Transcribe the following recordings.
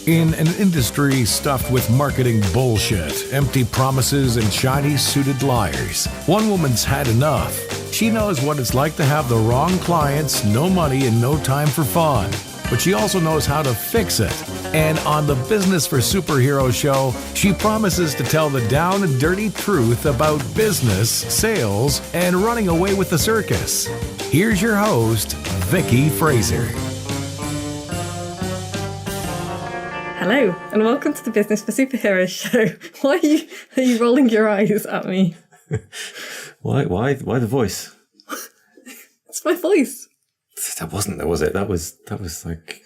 In an industry stuffed with marketing bullshit, empty promises, and shiny-suited liars, one woman's had enough. She knows what it's like to have the wrong clients, no money, and no time for fun. But she also knows how to fix it. And on the Business for Superheroes show, she promises to tell the down and dirty truth about business, sales, and running away with the circus. Here's your host, Vicky Fraser. Hello, and welcome to the Business for Superheroes show. Why are you rolling your eyes at me? Why the voice? It's my voice. That wasn't there, was it? That was like...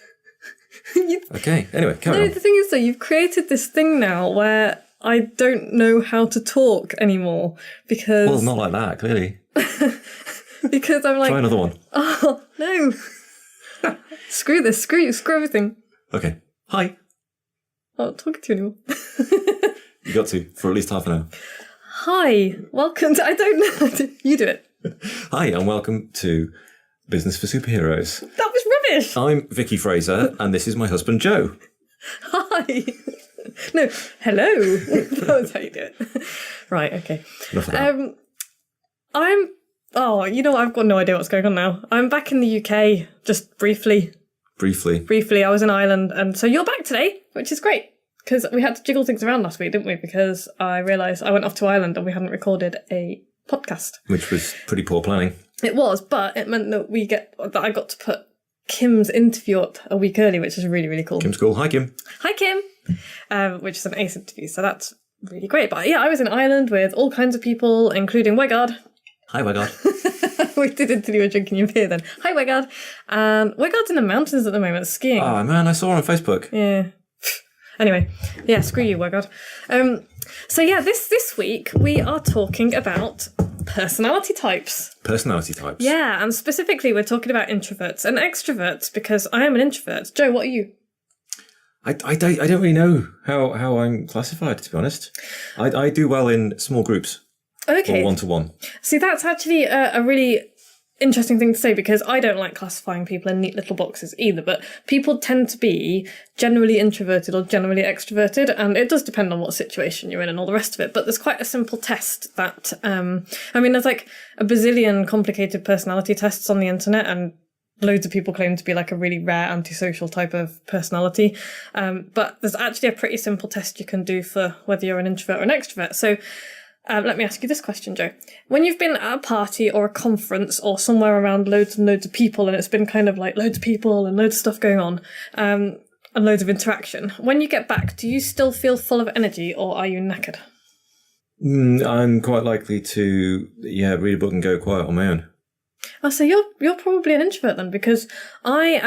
Okay, anyway, carry on. The thing is, though, you've created this thing now where I don't know how to talk anymore because... Well, not like that, clearly. Because I'm like... Try another one. Oh, no. Screw this, screw you, screw everything. Okay. Hi. I'm not talking to you anymore. You got to, for at least half an hour. Hi, welcome to... I don't know. You do it. Hi, and welcome to Business for Superheroes. That was rubbish. I'm Vicky Fraser, and this is my husband, Joe. Hi. No, hello. That was how you do it. Right, okay. Enough of that. I've got no idea what's going on now. I'm back in the UK, just briefly. Briefly, I was in Ireland, and so you're back today, which is great, because we had to jiggle things around last week, didn't we? Because I realised I went off to Ireland and we hadn't recorded a podcast. Which was pretty poor planning. It was, but it meant that I got to put Kim's interview up a week early, which is really, really cool. Kim's cool. Hi, Kim. Hi, Kim. Which is an ace interview, so that's really great. But yeah, I was in Ireland with all kinds of people, including Wegard. Hi, Wegard. We did until you were drinking your beer then. Hi, Wegard. And Wegard's in the mountains at the moment, skiing. Oh, man, I saw her on Facebook. Yeah. Anyway, yeah, screw you, Wegard. So yeah, this week we are talking about personality types. Personality types. Yeah, and specifically we're talking about introverts and extroverts because I am an introvert. Joe, what are you? I don't really know how I'm classified, to be honest. I do well in small groups. Okay. Or one-to-one. See, that's actually a really interesting thing to say because I don't like classifying people in neat little boxes either, but people tend to be generally introverted or generally extroverted, and it does depend on what situation you're in and all the rest of it, but there's quite a simple test that, there's like a bazillion complicated personality tests on the internet, and loads of people claim to be like a really rare antisocial type of personality, but there's actually a pretty simple test you can do for whether you're an introvert or an extrovert. So let me ask you this question, Joe. When you've been at a party or a conference or somewhere around loads and loads of people, and it's been kind of like loads of people and loads of stuff going on, and loads of interaction, when you get back, do you still feel full of energy or are you knackered? I'm quite likely to, read a book and go quiet on my own. Oh, so you're probably an introvert then, because I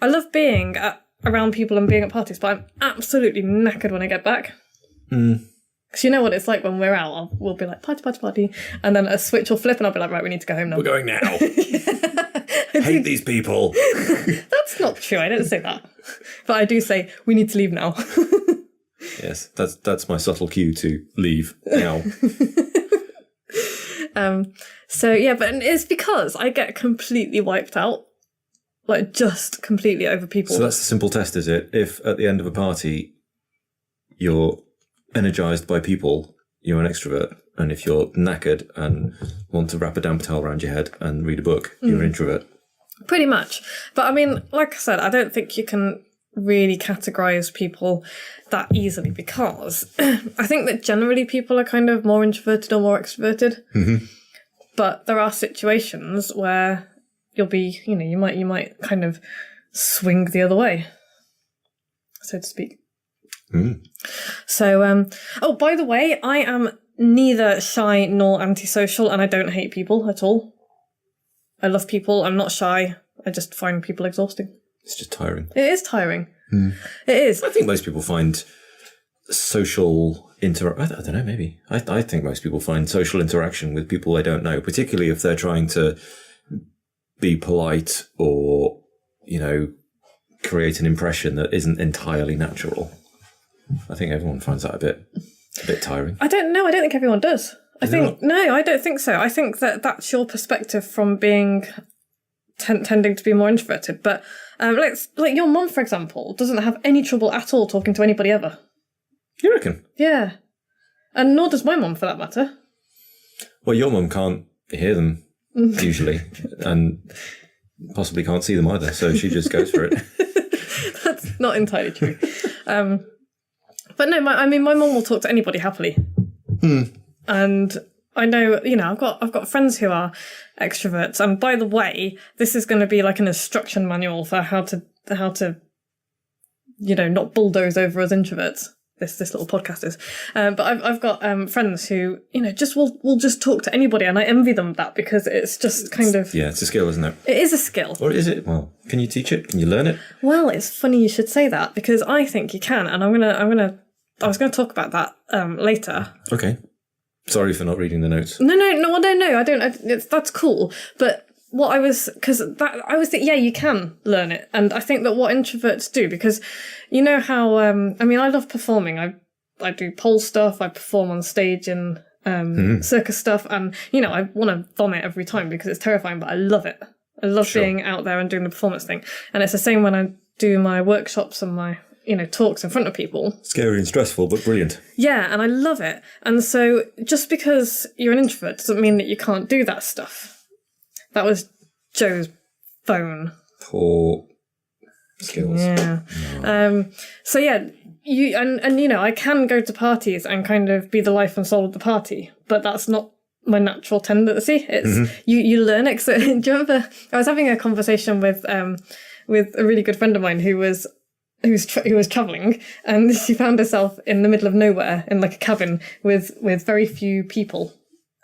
love being around people and being at parties, but I'm absolutely knackered when I get back. Because you know what it's like when we're out, we'll be like, party, and then a switch will flip and I'll be like, right, we need to go home now. We're going now. Hate these people. That's not true, I don't say that. But I do say, we need to leave now. Yes, that's my subtle cue to leave now. So yeah, but it's because I get completely wiped out. Like, just completely over people. So that's the simple test, is it? If at the end of a party, you're energised by people, you're an extrovert, and if you're knackered and want to wrap a damp towel around your head and read a book, you're an introvert. Pretty much. But I mean, like I said, I don't think you can really categorise people that easily because I think that generally people are kind of more introverted or more extroverted. Mm-hmm. But there are situations where you'll be, you might kind of swing the other way, so to speak. So, by the way, I am neither shy nor antisocial, and I don't hate people at all. I love people. I'm not shy. I just find people exhausting. It's just tiring. It is tiring. It is. I think most people find social I don't know, maybe. I think most people find social interaction with people they don't know, particularly if they're trying to be polite or, create an impression that isn't entirely natural. I think everyone finds that a bit tiring. I don't know. I don't think everyone does. I don't think so. I think that that's your perspective from being tending to be more introverted. But like your mum, for example, doesn't have any trouble at all talking to anybody ever. You reckon? Yeah. And nor does my mum, for that matter. Well, your mum can't hear them, usually, and possibly can't see them either, so she just goes for it. That's not entirely true. But no, my mum will talk to anybody happily. And I know, I've got friends who are extroverts. And by the way, this is going to be like an instruction manual for how to not bulldoze over as introverts. This little podcast is. But I've got friends who, just will just talk to anybody, and I envy them that because it's just kind of... Yeah, it's a skill, isn't it? It is a skill. Or is it? Well, can you teach it? Can you learn it? Well, it's funny you should say that because I think you can, and I was gonna talk about that later. Okay. Sorry for not reading the notes. No, I don't. That's cool, but... I was thinking, yeah, you can learn it. And I think that what introverts do, because you know how, I love performing. I do pole stuff. I perform on stage in circus stuff. And, I want to vomit every time because it's terrifying, but I love it. I love being out there and doing the performance thing. And it's the same when I do my workshops and my, talks in front of people. Scary and stressful, but brilliant. Yeah, and I love it. And so just because you're an introvert doesn't mean that you can't do that stuff. That was Joe's phone. Poor skills. Yeah. No. So yeah, I can go to parties and kind of be the life and soul of the party, but that's not my natural tendency. It's you learn it. So, do you remember? I was having a conversation with a really good friend of mine who was traveling, and she found herself in the middle of nowhere in like a cabin with very few people.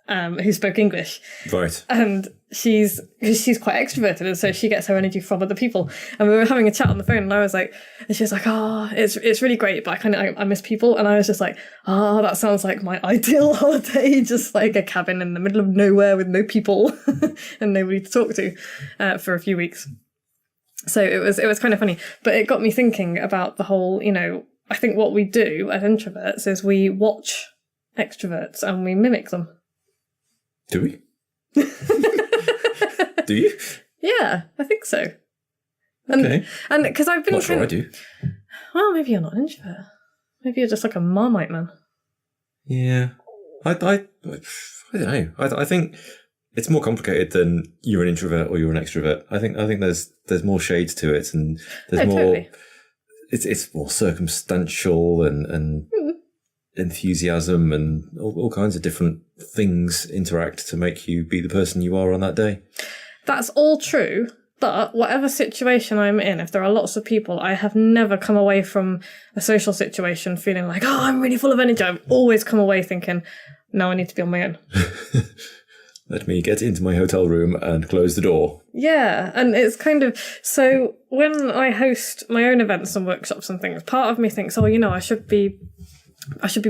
Who spoke English. Right. And she's quite extroverted, and so she gets her energy from other people. And we were having a chat on the phone, and I was like, and she was like, oh, it's really great, but I miss people. And I was just like, that sounds like my ideal holiday, just like a cabin in the middle of nowhere with no people and nobody to talk to for a few weeks. So it was kind of funny, but it got me thinking about the whole, I think what we do as introverts is we watch extroverts and we mimic them. Do we? Do you? Yeah, I think so. Okay. And because I've been not sure I do. Well, maybe you're not an introvert. Maybe you're just like a Marmite man. Yeah. I don't know. I think it's more complicated than you're an introvert or you're an extrovert. I think there's more shades to it, and there's more. Totally. It's more circumstantial and enthusiasm and all kinds of different things interact to make you be the person you are on that day. That's all true, but whatever situation I'm in, if there are lots of people, I have never come away from a social situation feeling like, I'm really full of energy. I've always come away thinking, now I need to be on my own. Let me get into my hotel room and close the door. Yeah, and it's kind of... So when I host my own events and workshops and things, part of me thinks, I should be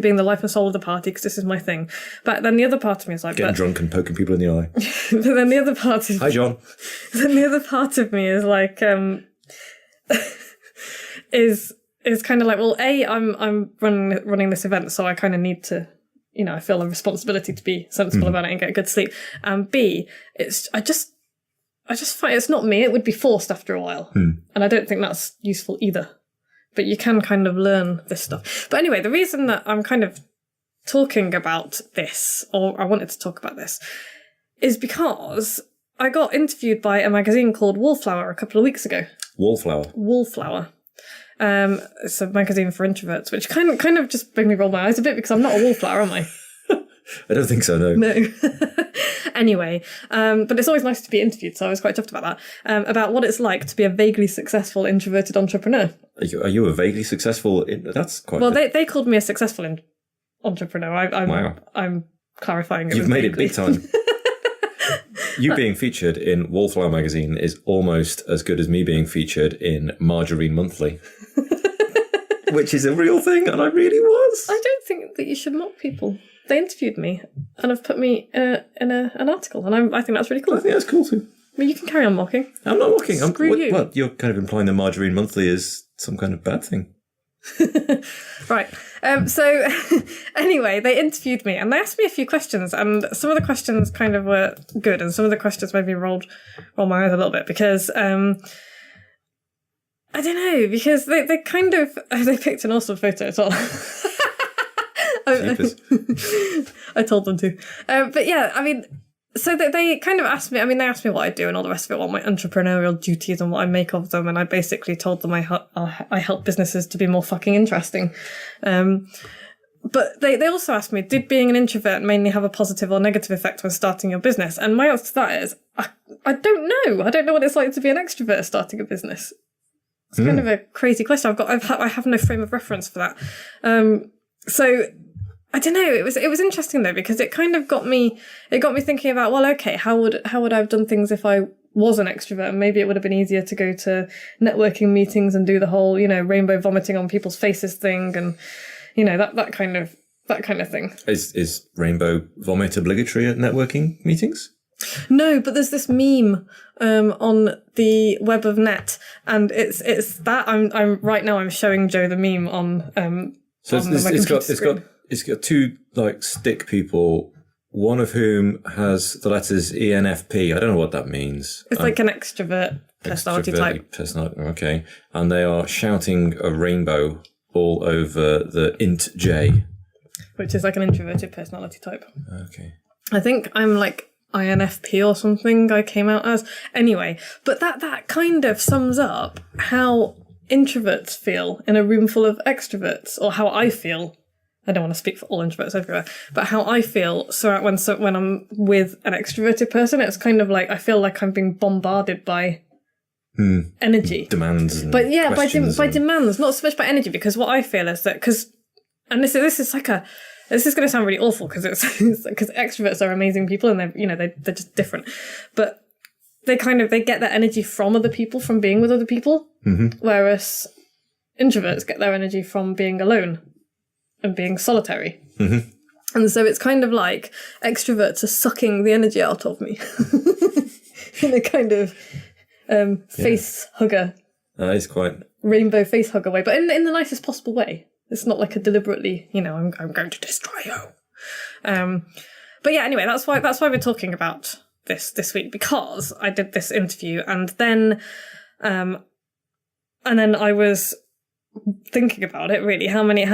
being the life and soul of the party because this is my thing. But then the other part of me is like... Getting drunk and poking people in the eye. But then the other part of... Hi, John. Then the other part of me is like... is kind of like, well, A, I'm running this event, so I kind of need to... I feel a responsibility to be sensible about it and get good sleep. And B, I just find it's not me. It would be forced after a while. And I don't think that's useful either. But you can kind of learn this stuff. But anyway, the reason that I'm kind of talking about this, or I wanted to talk about this, is because I got interviewed by a magazine called Wallflower a couple of weeks ago. Wallflower. It's a magazine for introverts, which kind of just made me roll my eyes a bit because I'm not a wallflower, am I? I don't think so, no. No. Anyway, but it's always nice to be interviewed, so I was quite chuffed about that. About what it's like to be a vaguely successful introverted entrepreneur. Are you a vaguely successful... That's quite... Well, they called me a successful entrepreneur. Wow. I'm clarifying it. You've made it big time. You being featured in Wallflower magazine is almost as good as me being featured in Margarine Monthly. Which is a real thing, and I really was. I don't think that you should mock people. They interviewed me and have put me in an article, and I think that's really cool. I think that's cool too. I mean, you can carry on mocking. I'm not mocking. Screw you. What, you're kind of implying that Margarine Monthly is some kind of bad thing. Right. So anyway, they interviewed me and they asked me a few questions, and some of the questions kind of were good, and some of the questions made me roll my eyes a little bit because I don't know, because they kind of they picked an awesome photo as well. I told them to, but yeah, I mean. So they kind of asked me, they asked me what I do and all the rest of it, what my entrepreneurial duties and what I make of them. And I basically told them I help businesses to be more fucking interesting. But they also asked me, did being an introvert mainly have a positive or negative effect when starting your business? And my answer to that is, I don't know. I don't know what it's like to be an extrovert starting a business. It's kind of a crazy question. I have no frame of reference for that. So I don't know. It was interesting though, because it kind of got me thinking about, well, okay, how would I have done things if I was an extrovert? And maybe it would have been easier to go to networking meetings and do the whole, rainbow vomiting on people's faces thing, and that kind of thing. Is rainbow vomit obligatory at networking meetings? No, but there's this meme on the web of net, and it's that I'm right now I'm showing Joe the meme on So it's got two stick people, one of whom has the letters ENFP. I don't know what that means. It's like an extrovert personality type. Okay. And they are shouting a rainbow all over the int J. Which is like an introverted personality type. Okay. I think I'm like INFP or something I came out as. Anyway, but that kind of sums up how introverts feel in a room full of extroverts, or how I feel. I don't want to speak for all introverts everywhere, but how I feel when I'm with an extroverted person, it's kind of like I feel like I'm being bombarded by energy. Demands. But yeah, by demands, not so much by energy, because what I feel is that, and this is going to sound really awful because because extroverts are amazing people and they're just different, but they get their energy from other people, from being with other people, whereas introverts get their energy from being alone and being solitary. And so it's kind of like extroverts are sucking the energy out of me in a kind of face hugger. It's quite rainbow face hugger way, but in the nicest possible way. It's not like a deliberately, I'm going to destroy you. But yeah, anyway, that's why we're talking about this week, because I did this interview and then I was thinking about it really, how many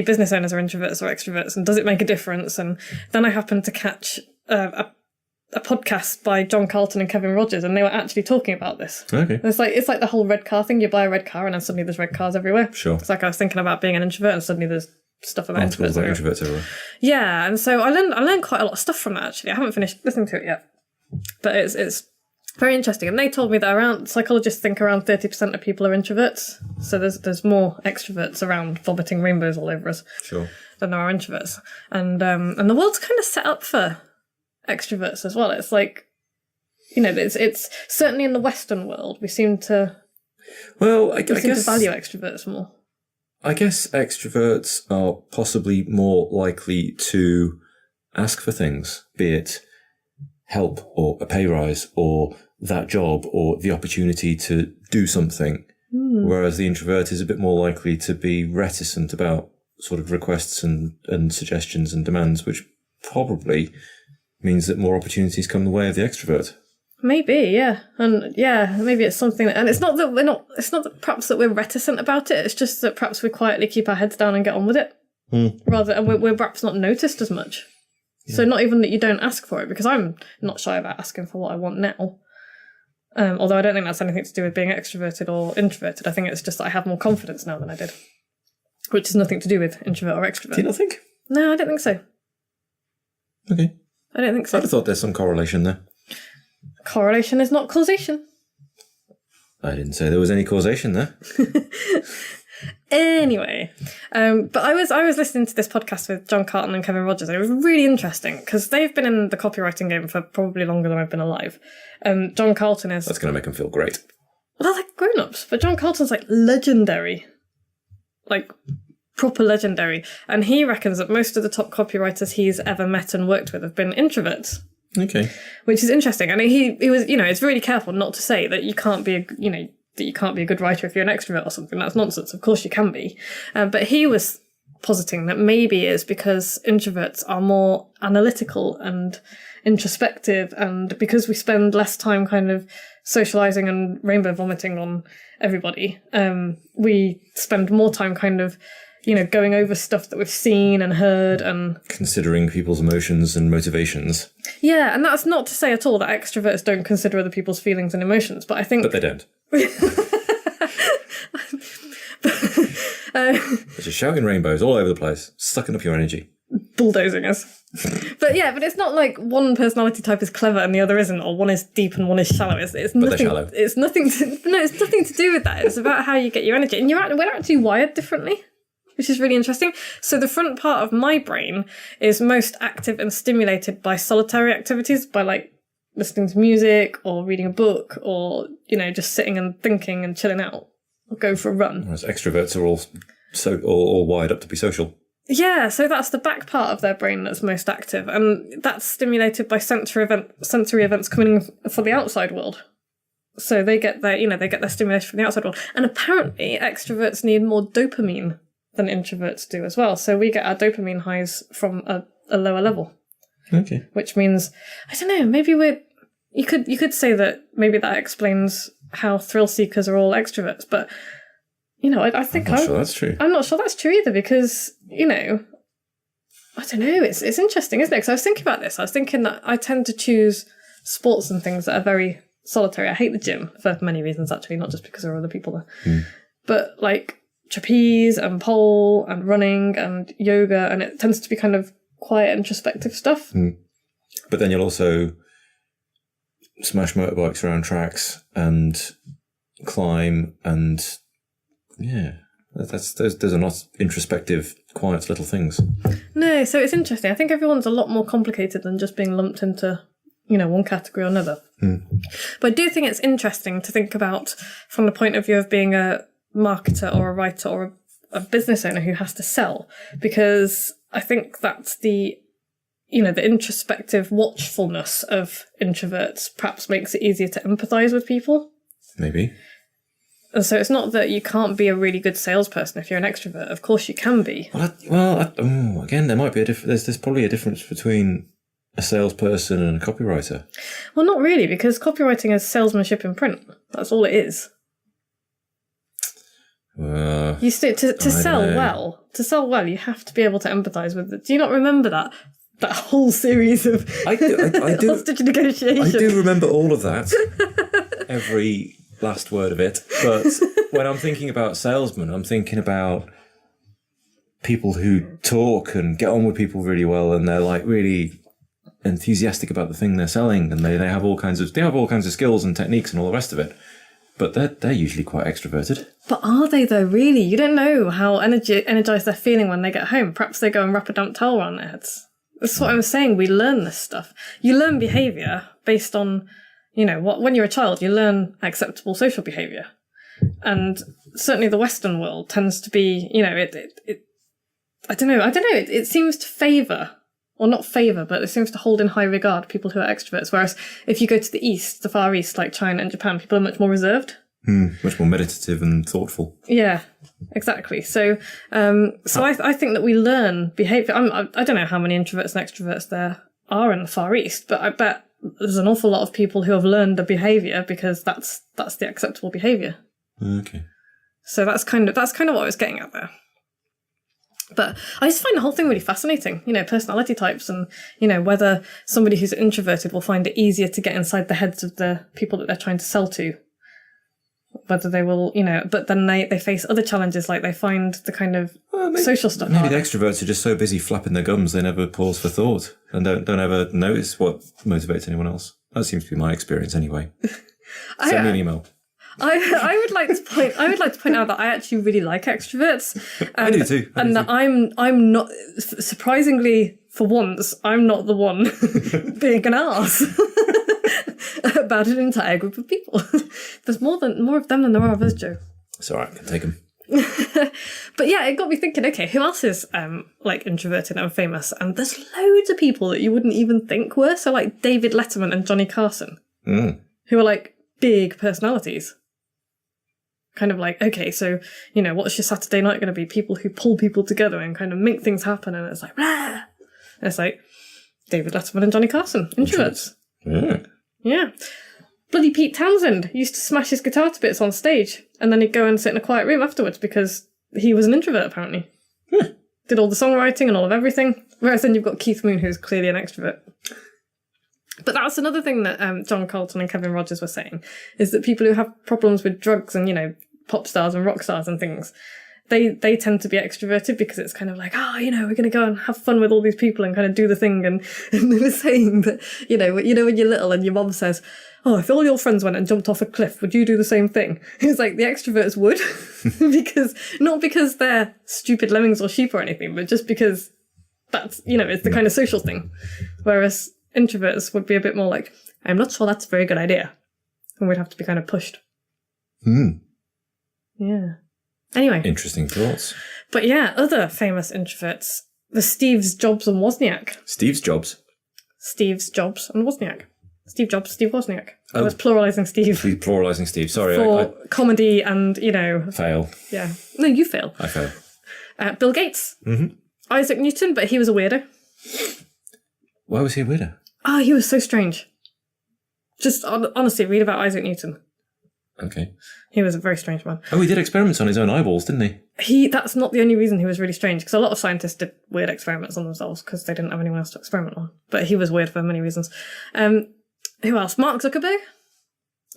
business owners are introverts or extroverts, and does it make a difference? And then I happened to catch a podcast by John Carson and Kevin Rogers, and they were actually talking about this. Okay. It's like the whole red car thing. You buy a red car and then suddenly there's red cars everywhere. Sure. It's like I was thinking about being an introvert and suddenly there's stuff about introverts everywhere. Yeah, and so I learned quite a lot of stuff from that actually. I haven't finished listening to it yet, but it's very interesting. And they told me that psychologists think around 30% of people are introverts. So there's more extroverts around vomiting rainbows all over us. Sure. Than there are introverts. And the world's kind of set up for extroverts as well. It's like, it's certainly in the Western world, we seem to I guess to value extroverts more. I guess extroverts are possibly more likely to ask for things, be it help or a pay rise or that job or the opportunity to do something, whereas the introvert is a bit more likely to be reticent about sort of requests and suggestions and demands, which probably means that more opportunities come the way of the extrovert. Maybe, yeah. And yeah, maybe it's something and it's not that perhaps that we're reticent about it, it's just that perhaps we quietly keep our heads down and get on with it. And we're perhaps not noticed as much. Yeah. So not even that you don't ask for it, because I'm not shy about asking for what I want now. Although I don't think that's anything to do with being extroverted or introverted. I think it's just that I have more confidence now than I did. Which has nothing to do with introvert or extrovert. Do you not think? No, I don't think so. Okay. I don't think so. I'd have thought there's some correlation there. Correlation is not causation. I didn't say there was any causation there. Anyway, but I was listening to this podcast with John Carson and Kevin Rogers, and it was really interesting because they've been in the copywriting game for probably longer than I've been alive. John Carson is... That's going to make them feel great. Well, they're like grown-ups, but John Carson's like legendary. Like, proper legendary. And he reckons that most of the top copywriters he's ever met and worked with have been introverts. Okay. Which is interesting. And he was, it's really careful not to say that you can't be, that you can't be a good writer if you're an extrovert or something. That's nonsense. Of course you can be. But he was positing that maybe it's because introverts are more analytical and introspective, and because we spend less time kind of socializing and rainbow vomiting on everybody, we spend more time kind of, going over stuff that we've seen and heard and considering people's emotions and motivations. Yeah, and that's not to say at all that extroverts don't consider other people's feelings and emotions, but I think... But they don't. They're just shouting rainbows all over the place, sucking up your energy. Bulldozing us. But it's not like one personality type is clever and the other isn't, or one is deep and one is shallow. It's but nothing. They're shallow. It's nothing to do with that. It's about how you get your energy, and we're actually wired differently, which is really interesting. So the front part of my brain is most active and stimulated by solitary activities, by like listening to music or reading a book, or just sitting and thinking and chilling out, or going for a run. Whereas extroverts are all wired up to be social. Yeah, so that's the back part of their brain that's most active, and that's stimulated by sensory events coming in from the outside world. So they get their stimulation from the outside world. And apparently extroverts need more dopamine than introverts do as well. So we get our dopamine highs from a lower level. Okay. Which means, I don't know, maybe you could say that maybe that explains how thrill seekers are all extroverts, but I think I'm not sure that's true. I'm not sure that's true either, because, I don't know, it's interesting, isn't it? Because I was thinking about this. I was thinking that I tend to choose sports and things that are very solitary. I hate the gym for many reasons, actually, not just because there are other people there. But like trapeze and pole and running and yoga, and it tends to be kind of quiet, introspective stuff. But then you'll also smash motorbikes around tracks and climb and... Yeah, those are not introspective, quiet little things. No, so it's interesting. I think everyone's a lot more complicated than just being lumped into, one category or another. But I do think it's interesting to think about from the point of view of being a marketer or a writer or a business owner who has to sell, because I think that's the introspective watchfulness of introverts perhaps makes it easier to empathise with people. Maybe. And so it's not that you can't be a really good salesperson if you're an extrovert. Of course you can be. Again, there might be there's probably a difference between a salesperson and a copywriter. Well, not really, because copywriting is salesmanship in print. That's all it is. To sell well, you have to be able to empathise with it. Do you not remember that whole series of I do hostage negotiation? I do remember all of that. Every last word of it. But when I'm thinking about salesmen, I'm thinking about people who talk and get on with people really well, and they're like really enthusiastic about the thing they're selling, and they have all kinds of skills and techniques and all the rest of it. But they're usually quite extroverted. But are they though, really? You don't know how energized they're feeling when they get home. Perhaps they go and wrap a damp towel around their heads. That's what I'm saying. We learn this stuff. You learn behaviour based on, when you're a child, you learn acceptable social behaviour. And certainly the Western world tends to be, I don't know, it seems to favour, or not favour, but it seems to hold in high regard people who are extroverts. Whereas if you go to the East, the Far East, like China and Japan, people are much more reserved. Much more meditative and thoughtful. Yeah, exactly. So I think that we learn behaviour. I don't know how many introverts and extroverts there are in the Far East, but I bet there's an awful lot of people who have learned the behaviour because that's the acceptable behaviour. Okay. So that's kind of what I was getting at there. But I just find the whole thing really fascinating, personality types, and, whether somebody who's introverted will find it easier to get inside the heads of the people that they're trying to sell to. Whether they will, but then they face other challenges, like they find the kind of social stuff. Maybe the extroverts are just so busy flapping their gums they never pause for thought and don't ever notice what motivates anyone else. That seems to be my experience anyway. Send me an email. I would like to point out that I actually really like extroverts. I do too. And that I'm not, surprisingly for once, I'm not the one being an arse about an entire group of people. There's more of them than there are of us, Joe. It's all right, I can take them. But yeah, it got me thinking, okay, who else is introverted and famous? And there's loads of people that you wouldn't even think were. So like David Letterman and Johnny Carson, who are like big personalities. Kind of like, okay, so, what's your Saturday night going to be? People who pull people together and kind of make things happen. And it's like, rah! And it's like David Letterman and Johnny Carson, introverts. Yeah. Bloody Pete Townsend used to smash his guitar to bits on stage. And then he'd go and sit in a quiet room afterwards because he was an introvert, apparently. Did all the songwriting and all of everything. Whereas then you've got Keith Moon, who's clearly an extrovert. But that's another thing that John Colton and Kevin Rogers were saying, is that people who have problems with drugs and, pop stars and rock stars and things, they tend to be extroverted because it's kind of like, we're going to go and have fun with all these people and kind of do the thing. And they were saying that, when you're little and your mom says, oh, if all your friends went and jumped off a cliff, would you do the same thing? It's like the extroverts would, not because they're stupid lemmings or sheep or anything, but just because that's, it's the kind of social thing. Whereas introverts would be a bit more like, I'm not sure that's a very good idea. And we'd have to be kind of pushed. Yeah. Anyway. Interesting thoughts. But yeah, other famous introverts. The Steves, Jobs and Wozniak. Steve's Jobs? Steves, Jobs and Wozniak. Steve Jobs, Steve Wozniak. I was pluralising Steve. Pluralising Steve, sorry. For comedy and, Fail. Yeah. No, you fail. I fail. Bill Gates. Isaac Newton, but he was a weirdo. Why was he a weirdo? He was so strange. Just honestly, read about Isaac Newton. Okay. He was a very strange man. Oh, he did experiments on his own eyeballs, didn't he? That's not the only reason he was really strange, because a lot of scientists did weird experiments on themselves because they didn't have anyone else to experiment on. But he was weird for many reasons. Who else? Mark Zuckerberg.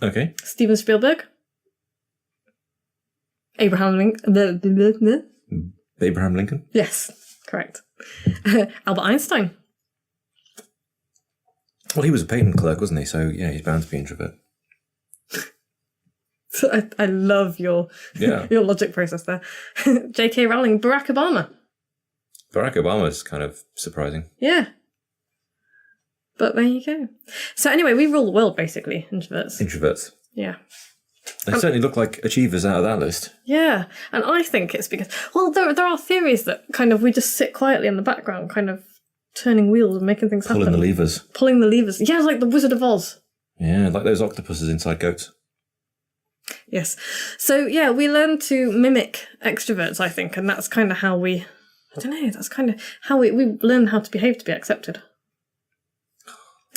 Okay. Steven Spielberg. Abraham Lincoln. Abraham Lincoln? Yes, correct. Albert Einstein. Well, he was a patent clerk, wasn't he? So, yeah, he's bound to be introvert. I love your logic process there. J.K. Rowling, Barack Obama. Barack Obama's kind of surprising. Yeah. But there you go. So anyway, we rule the world, basically, introverts. Introverts. Yeah. They certainly look like achievers out of that list. Yeah. And I think it's because, well, there are theories that kind of we just sit quietly in the background, kind of turning wheels and making things happen. Pulling the levers. Pulling the levers. Yeah, like the Wizard of Oz. Yeah, like those octopuses inside goats. Yes. So, yeah, we learn to mimic extroverts, I think, and that's kind of how that's kind of how we learn how to behave to be accepted.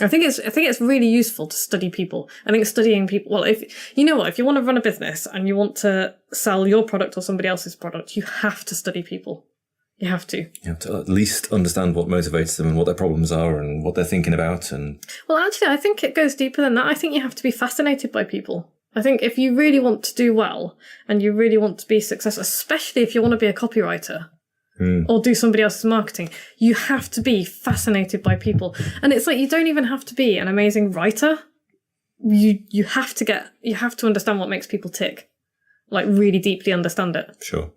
I think it's really useful to study people. I think studying people, well, if you want to run a business and you want to sell your product or somebody else's product, you have to study people. You have to. You have to at least understand what motivates them and what their problems are and what they're thinking about. And well, actually, I think it goes deeper than that. I think you have to be fascinated by people. I think if you really want to do well and you really want to be successful, especially if you want to be a copywriter or do somebody else's marketing, you have to be fascinated by people. And it's like, you don't even have to be an amazing writer. You have to understand what makes people tick, like really deeply understand it. Sure.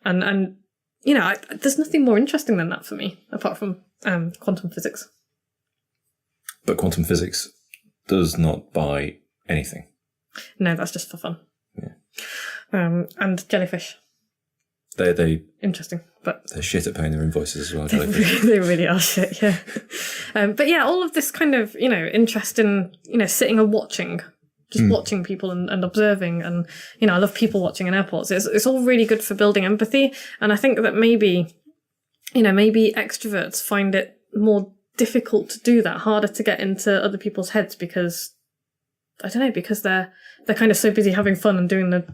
And there's nothing more interesting than that for me, apart from quantum physics. But quantum physics does not buy anything. No, that's just for fun. Yeah. And jellyfish. They interesting, but they're shit at paying their invoices as well. Jellyfish. They really are shit. Yeah. But yeah, all of this kind of interest in sitting and watching, just watching people and observing, and I love people watching in airports. It's all really good for building empathy, and I think that maybe extroverts find it more difficult to do that, harder to get into other people's heads because they're kind of so busy having fun and doing the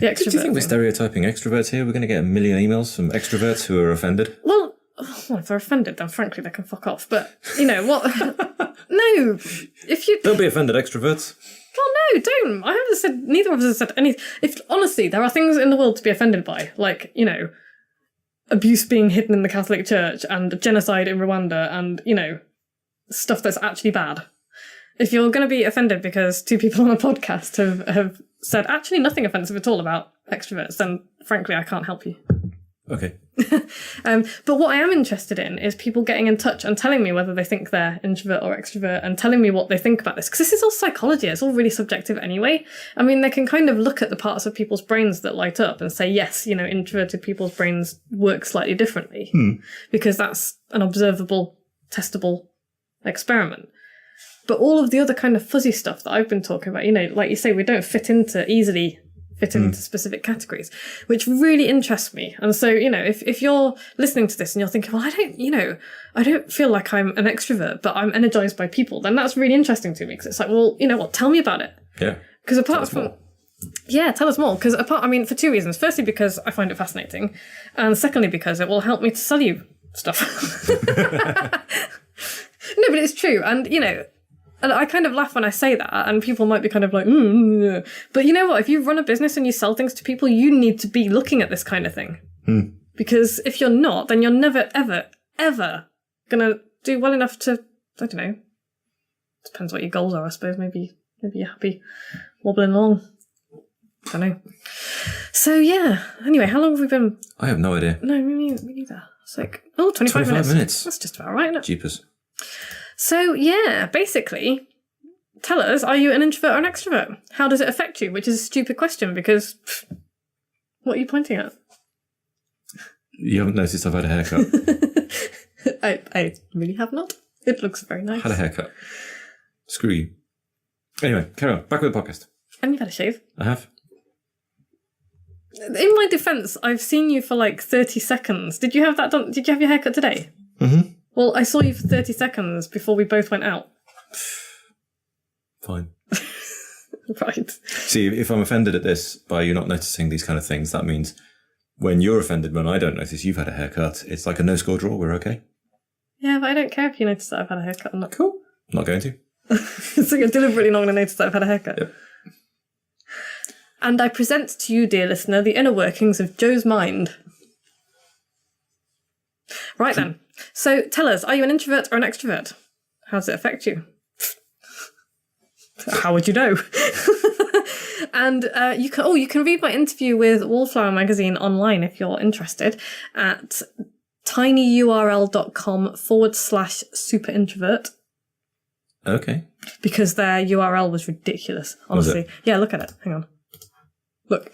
extrovert. Do you think we're stereotyping extroverts here? We're going to get a million emails from extroverts who are offended. Well, if they're offended, then frankly they can fuck off. But what? No, if you don't be offended, extroverts. Well, no, don't. I haven't said. Neither of us have said anything. If honestly, there are things in the world to be offended by, like abuse being hidden in the Catholic Church and genocide in Rwanda, and stuff that's actually bad. If you're going to be offended because two people on a podcast have said actually nothing offensive at all about extroverts, then frankly I can't help you. Okay. But what I am interested in is people getting in touch and telling me whether they think they're introvert or extrovert and telling me what they think about this. Because this is all psychology. It's all really subjective anyway. I mean, they can kind of look at the parts of people's brains that light up and say, yes, introverted people's brains work slightly differently because that's an observable, testable experiment. But all of the other kind of fuzzy stuff that I've been talking about, like you say, we don't fit into easily fit into specific categories, which really interests me. And so, if you're listening to this and you're thinking, well, I don't feel like I'm an extrovert, but I'm energized by people, then that's really interesting to me, because it's like, well, you know what, tell me about it. Yeah. Because apart from... Yeah, tell us more. Because for two reasons. Firstly, because I find it fascinating. And secondly, because it will help me to sell you stuff. No, but it's true. And, and I kind of laugh when I say that, and people might be kind of like, But you know what? If you run a business and you sell things to people, you need to be looking at this kind of thing. Because if you're not, then you're never, ever, ever going to do well enough to, I don't know. Depends what your goals are, I suppose. Maybe you're happy wobbling along. I don't know. So, yeah. Anyway, how long have we been? I have no idea. No, me neither. It's like, 25 minutes. That's just about right, isn't it? Jeepers. So, yeah, basically, tell us, are you an introvert or an extrovert? How does it affect you? Which is a stupid question, because what are you pointing at? You haven't noticed I've had a haircut? I really have not. It looks very nice. Had a haircut. Screw you. Anyway, carry on. Back with the podcast. And you've had a shave. I have. In my defence, I've seen you for like 30 seconds. Did you have that done? Did you have your haircut today? Mm-hmm. Well, I saw you for 30 seconds before we both went out. Fine. Right. See, if I'm offended at this by you not noticing these kind of things, that means when you're offended when I don't notice you've had a haircut, it's like a no-score draw. We're okay. Yeah, but I don't care if you notice that I've had a haircut or not. Cool. I'm not going to. So you're deliberately not going to notice that I've had a haircut. Yep. And I present to you, dear listener, the inner workings of Joe's mind. Right then. So tell us, are you an introvert or an extrovert? How does it affect you? How would you know? And you can read my interview with Wallflower magazine online if you're interested at tinyurl.com/superintrovert. Okay. Because their URL was ridiculous, honestly. Was it? Yeah, look at it. Hang on. Look.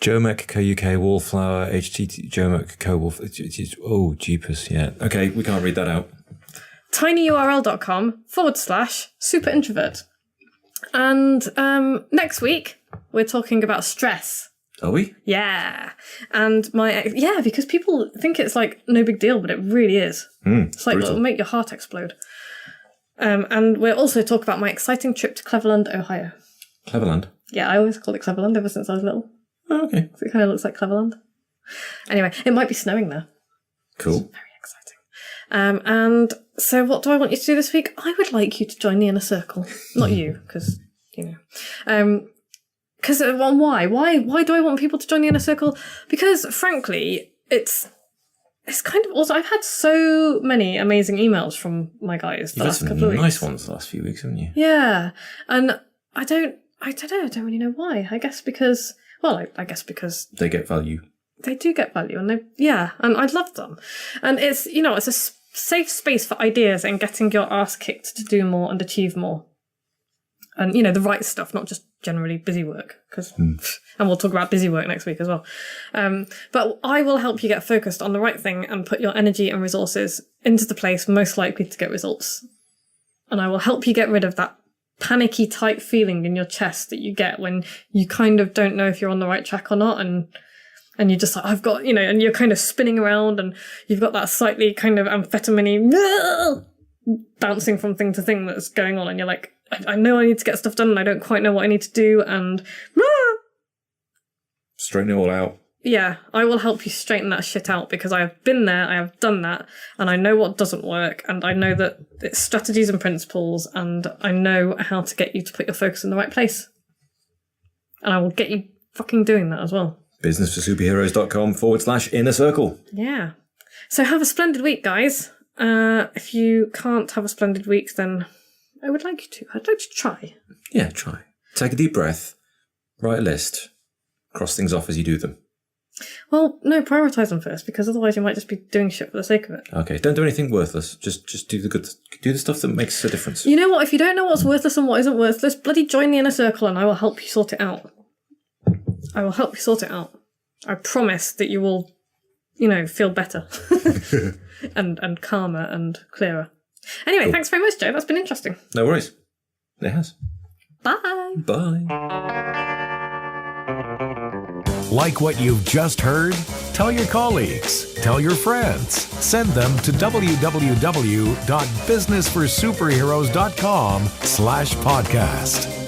Joe UK Wallflower, HTT, Joe Co Wallflower. Oh, jeepers, yeah. Okay, we can't read that out. tinyurl.com/superintrovert. And next week, we're talking about stress. Are we? Yeah. And because people think it's like no big deal, but it really is. It's like brutal. It'll make your heart explode. And we'll also talk about my exciting trip to Cleveland, Ohio. Cleveland? Yeah, I always called it Cleveland ever since I was little. Oh, okay. So it kind of looks like Cleveland. Anyway, it might be snowing there. Cool. It's very exciting. And so what do I want you to do this week? I would like you to join the inner circle. Not you, because, Because why? Why do I want people to join the inner circle? Because, frankly, it's kind of also... I've had so many amazing emails from my guys the last couple of weeks. Nice ones the last few weeks, haven't you? Yeah. And I don't really know why. I guess because they get value. They do get value, and and I love them. And it's it's a safe space for ideas and getting your ass kicked to do more and achieve more. And the right stuff, not just generally busy work. And we'll talk about busy work next week as well. But I will help you get focused on the right thing and put your energy and resources into the place most likely to get results. And I will help you get rid of that panicky tight feeling in your chest that you get when you kind of don't know if you're on the right track or not, and you're just like, I've got, and you're kind of spinning around, and you've got that slightly kind of amphetamine bouncing from thing to thing that's going on, and you're like, I know I need to get stuff done, and I don't quite know what I need to do, and straighten it all out. Yeah, I will help you straighten that shit out, because I have been there, I have done that, and I know what doesn't work, and I know that it's strategies and principles, and I know how to get you to put your focus in the right place. And I will get you fucking doing that as well. businessforsuperheroes.com/inner circle. Yeah. So have a splendid week, guys. If you can't have a splendid week, then I would like you to. I'd like you to try. Yeah, try. Take a deep breath. Write a list. Cross things off as you do them. Well, no, prioritise them first, because otherwise you might just be doing shit for the sake of it. Okay, don't do anything worthless. Just do the stuff that makes a difference. You know what? If you don't know what's worthless and what isn't worthless, bloody join the inner circle, and I will help you sort it out. I will help you sort it out. I promise that you will, feel better and calmer and clearer. Anyway, cool. Thanks very much, Joe. That's been interesting. No worries. It has. Bye. Bye. Like what you've just heard? Tell your colleagues, tell your friends, send them to www.businessforsuperheroes.com/podcast.